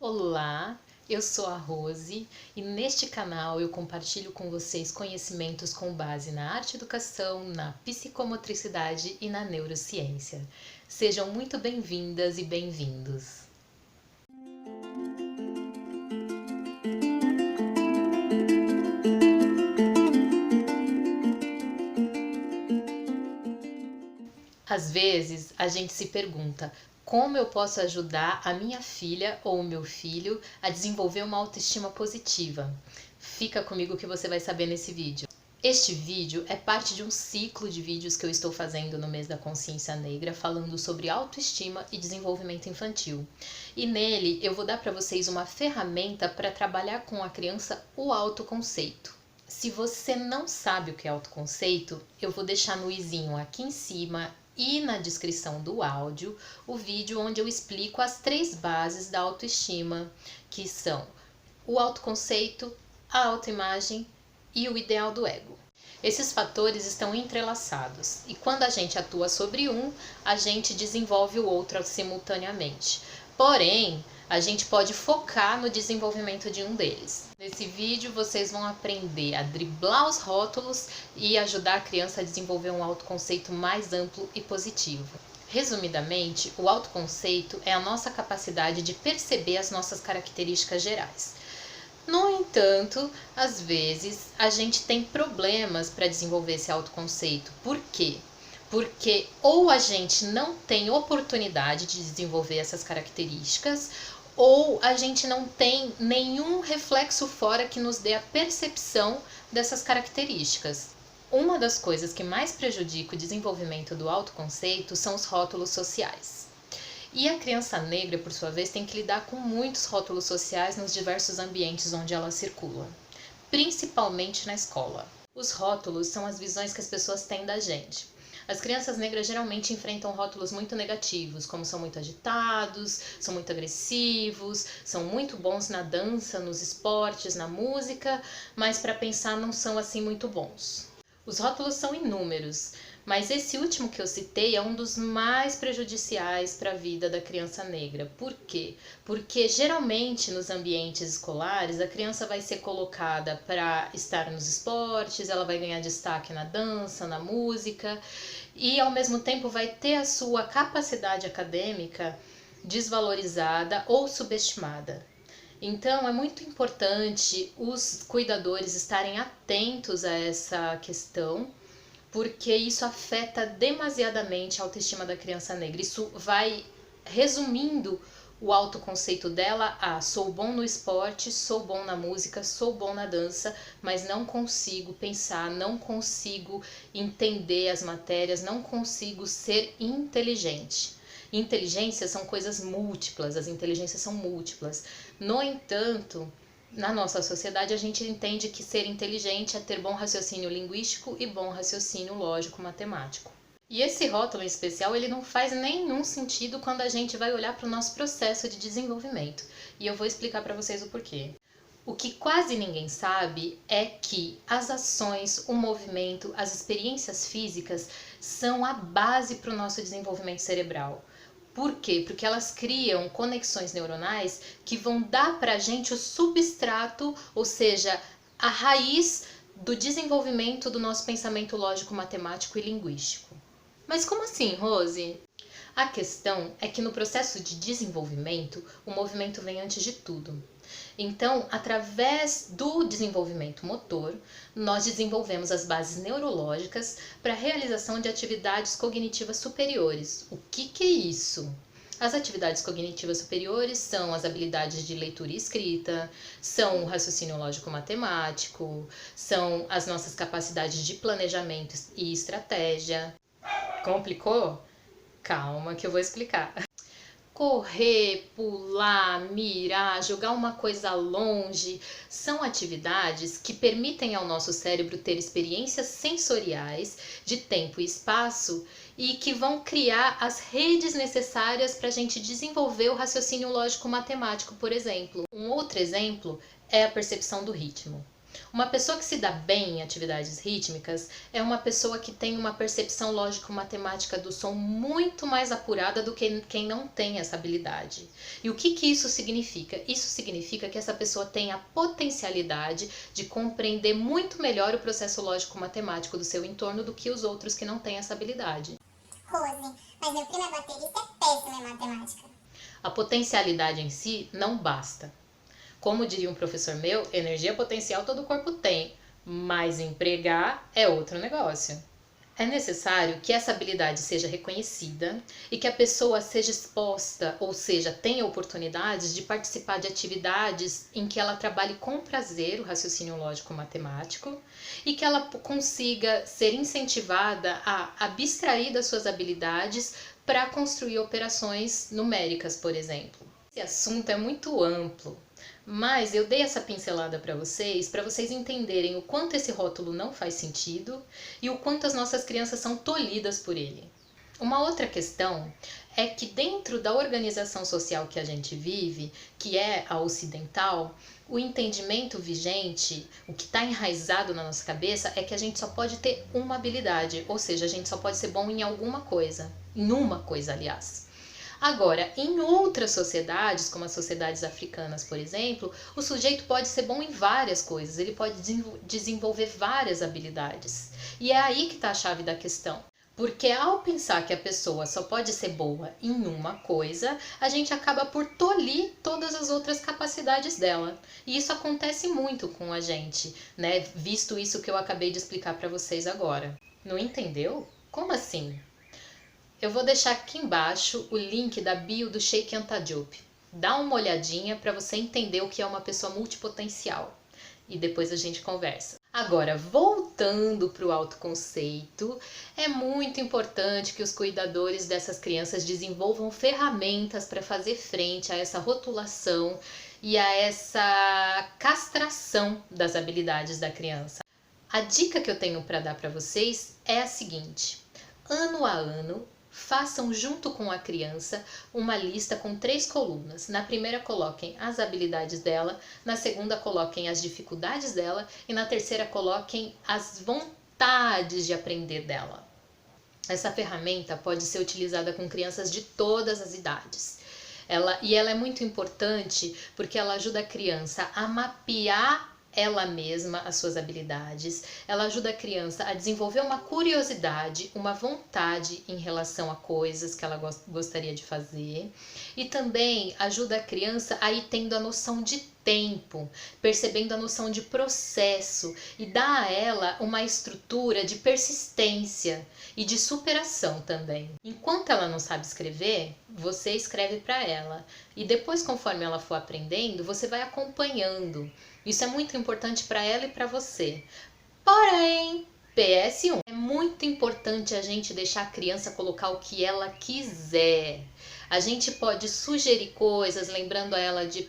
Olá, eu sou a Rose e neste canal eu compartilho com vocês conhecimentos com base na arte-educação, na psicomotricidade e na neurociência. Sejam muito bem-vindas e bem-vindos! Às vezes a gente se pergunta: como eu posso ajudar a minha filha ou o meu filho a desenvolver uma autoestima positiva? Fica comigo que você vai saber nesse vídeo. Este vídeo é parte de um ciclo de vídeos que eu estou fazendo no mês da consciência negra, falando sobre autoestima e desenvolvimento infantil. E nele eu vou dar para vocês uma ferramenta para trabalhar com a criança o autoconceito. Se você não sabe o que é autoconceito, eu vou deixar no izinho aqui em cima e na descrição do áudio o vídeo onde eu explico as 3 bases da autoestima, que são o autoconceito, a autoimagem e o ideal do ego. Esses fatores estão entrelaçados e quando a gente atua sobre um, a gente desenvolve o outro simultaneamente. Porém, a gente pode focar no desenvolvimento de um deles. Nesse vídeo vocês vão aprender a driblar os rótulos e ajudar a criança a desenvolver um autoconceito mais amplo e positivo. Resumidamente, o autoconceito é a nossa capacidade de perceber as nossas características gerais. No entanto, às vezes a gente tem problemas para desenvolver esse autoconceito. Por quê? Porque ou a gente não tem oportunidade de desenvolver essas características, ou a gente não tem nenhum reflexo fora que nos dê a percepção dessas características. Uma das coisas que mais prejudica o desenvolvimento do autoconceito são os rótulos sociais. E a criança negra, por sua vez, tem que lidar com muitos rótulos sociais nos diversos ambientes onde ela circula, principalmente na escola. Os rótulos são as visões que as pessoas têm da gente. As crianças negras geralmente enfrentam rótulos muito negativos, como são muito agitados, são muito agressivos, são muito bons na dança, nos esportes, na música, mas para pensar não são assim muito bons. Os rótulos são inúmeros, mas esse último que eu citei é um dos mais prejudiciais para a vida da criança negra. Por quê? Porque geralmente nos ambientes escolares a criança vai ser colocada para estar nos esportes, ela vai ganhar destaque na dança, na música e ao mesmo tempo vai ter a sua capacidade acadêmica desvalorizada ou subestimada. Então é muito importante os cuidadores estarem atentos a essa questão, porque isso afeta demasiadamente a autoestima da criança negra. Isso vai resumindo o autoconceito dela a: sou bom no esporte, sou bom na música, sou bom na dança, mas não consigo pensar, não consigo entender as matérias, não consigo ser inteligente. Inteligência são coisas múltiplas, as inteligências são múltiplas. No entanto, na nossa sociedade a gente entende que ser inteligente é ter bom raciocínio linguístico e bom raciocínio lógico-matemático. E esse rótulo em especial, ele não faz nenhum sentido quando a gente vai olhar para o nosso processo de desenvolvimento. E eu vou explicar para vocês o porquê. O que quase ninguém sabe é que as ações, o movimento, as experiências físicas são a base para o nosso desenvolvimento cerebral. Por quê? Porque elas criam conexões neuronais que vão dar para a gente o substrato, ou seja, a raiz do desenvolvimento do nosso pensamento lógico, matemático e linguístico. Mas como assim, Rose? A questão é que no processo de desenvolvimento, o movimento vem antes de tudo. Então, através do desenvolvimento motor, nós desenvolvemos as bases neurológicas para a realização de atividades cognitivas superiores. O que é isso? As atividades cognitivas superiores são as habilidades de leitura e escrita, são o raciocínio lógico-matemático, são as nossas capacidades de planejamento e estratégia. Complicou? Calma que eu vou explicar. Correr, pular, mirar, jogar uma coisa longe, são atividades que permitem ao nosso cérebro ter experiências sensoriais de tempo e espaço e que vão criar as redes necessárias para a gente desenvolver o raciocínio lógico-matemático, por exemplo. Um outro exemplo é a percepção do ritmo. Uma pessoa que se dá bem em atividades rítmicas é uma pessoa que tem uma percepção lógico-matemática do som muito mais apurada do que quem não tem essa habilidade. E o que isso significa? Isso significa que essa pessoa tem a potencialidade de compreender muito melhor o processo lógico-matemático do seu entorno do que os outros que não têm essa habilidade. Rose, mas meu primo é baterista, é péssimo em matemática. A potencialidade em si não basta. Como diria um professor meu, energia potencial todo corpo tem, mas empregar é outro negócio. É necessário que essa habilidade seja reconhecida e que a pessoa seja exposta, ou seja, tenha oportunidades de participar de atividades em que ela trabalhe com prazer o raciocínio lógico-matemático e que ela consiga ser incentivada a abstrair das suas habilidades para construir operações numéricas, por exemplo. Esse assunto é muito amplo, mas eu dei essa pincelada para vocês entenderem o quanto esse rótulo não faz sentido e o quanto as nossas crianças são tolhidas por ele. Uma outra questão é que dentro da organização social que a gente vive, que é a ocidental, o entendimento vigente, o que está enraizado na nossa cabeça é que a gente só pode ter uma habilidade, ou seja, a gente só pode ser bom em alguma coisa, em uma coisa, aliás. Agora, em outras sociedades, como as sociedades africanas, por exemplo, o sujeito pode ser bom em várias coisas, ele pode desenvolver várias habilidades. E é aí que está a chave da questão. Porque ao pensar que a pessoa só pode ser boa em uma coisa, a gente acaba por tolir todas as outras capacidades dela. E isso acontece muito com a gente, né? Visto isso que eu acabei de explicar para vocês agora. Não entendeu? Como assim? Eu vou deixar aqui embaixo o link da bio do Sheikh Anta Diop. Dá uma olhadinha para você entender o que é uma pessoa multipotencial. E depois a gente conversa. Agora, voltando para o autoconceito, é muito importante que os cuidadores dessas crianças desenvolvam ferramentas para fazer frente a essa rotulação e a essa castração das habilidades da criança. A dica que eu tenho para dar para vocês é a seguinte: ano a ano, façam junto com a criança uma lista com 3 colunas. Na primeira coloquem as habilidades dela, na segunda coloquem as dificuldades dela e na terceira coloquem as vontades de aprender dela. Essa ferramenta pode ser utilizada com crianças de todas as idades. Ela é muito importante porque ela ajuda a criança a mapear ela mesma, as suas habilidades, ela ajuda a criança a desenvolver uma curiosidade, uma vontade em relação a coisas que ela gostaria de fazer e também ajuda a criança a ir tendo a noção de tempo, percebendo a noção de processo e dá a ela uma estrutura de persistência e de superação também. Enquanto ela não sabe escrever, você escreve para ela e depois, conforme ela for aprendendo, você vai acompanhando. Isso é muito importante para ela e para você. Porém, PS1, é muito importante a gente deixar a criança colocar o que ela quiser. A gente pode sugerir coisas, lembrando a elas de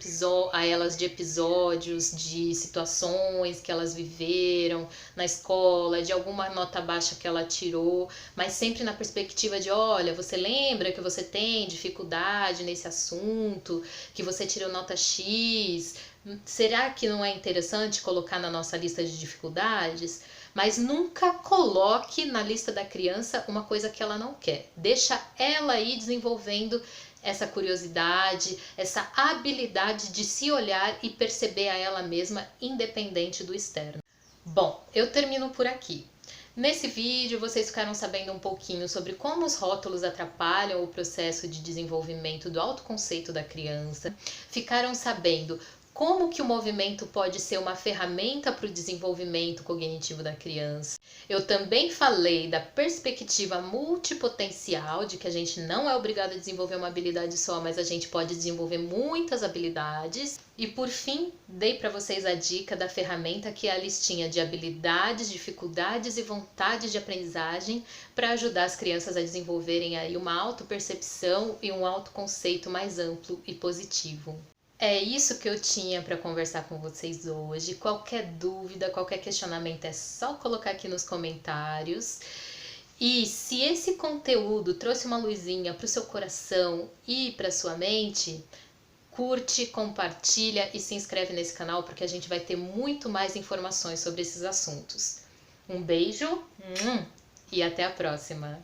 episódios, de situações que elas viveram na escola, de alguma nota baixa que ela tirou, mas sempre na perspectiva de, olha, você lembra que você tem dificuldade nesse assunto, que você tirou nota X? Será que não é interessante colocar na nossa lista de dificuldades? Mas nunca coloque na lista da criança uma coisa que ela não quer. Deixa ela ir desenvolvendo essa curiosidade, essa habilidade de se olhar e perceber a ela mesma, independente do externo. Bom, eu termino por aqui. Nesse vídeo vocês ficaram sabendo um pouquinho sobre como os rótulos atrapalham o processo de desenvolvimento do autoconceito da criança. Ficaram sabendo como que o movimento pode ser uma ferramenta para o desenvolvimento cognitivo da criança. Eu também falei da perspectiva multipotencial, de que a gente não é obrigado a desenvolver uma habilidade só, mas a gente pode desenvolver muitas habilidades. E por fim, dei para vocês a dica da ferramenta que é a listinha de habilidades, dificuldades e vontades de aprendizagem para ajudar as crianças a desenvolverem aí uma autopercepção e um autoconceito mais amplo e positivo. É isso que eu tinha para conversar com vocês hoje. Qualquer dúvida, qualquer questionamento é só colocar aqui nos comentários. E se esse conteúdo trouxe uma luzinha para o seu coração e para sua mente, Curte, compartilha e se inscreve nesse canal porque a gente vai ter muito mais informações sobre esses assuntos. Um beijo e até a próxima!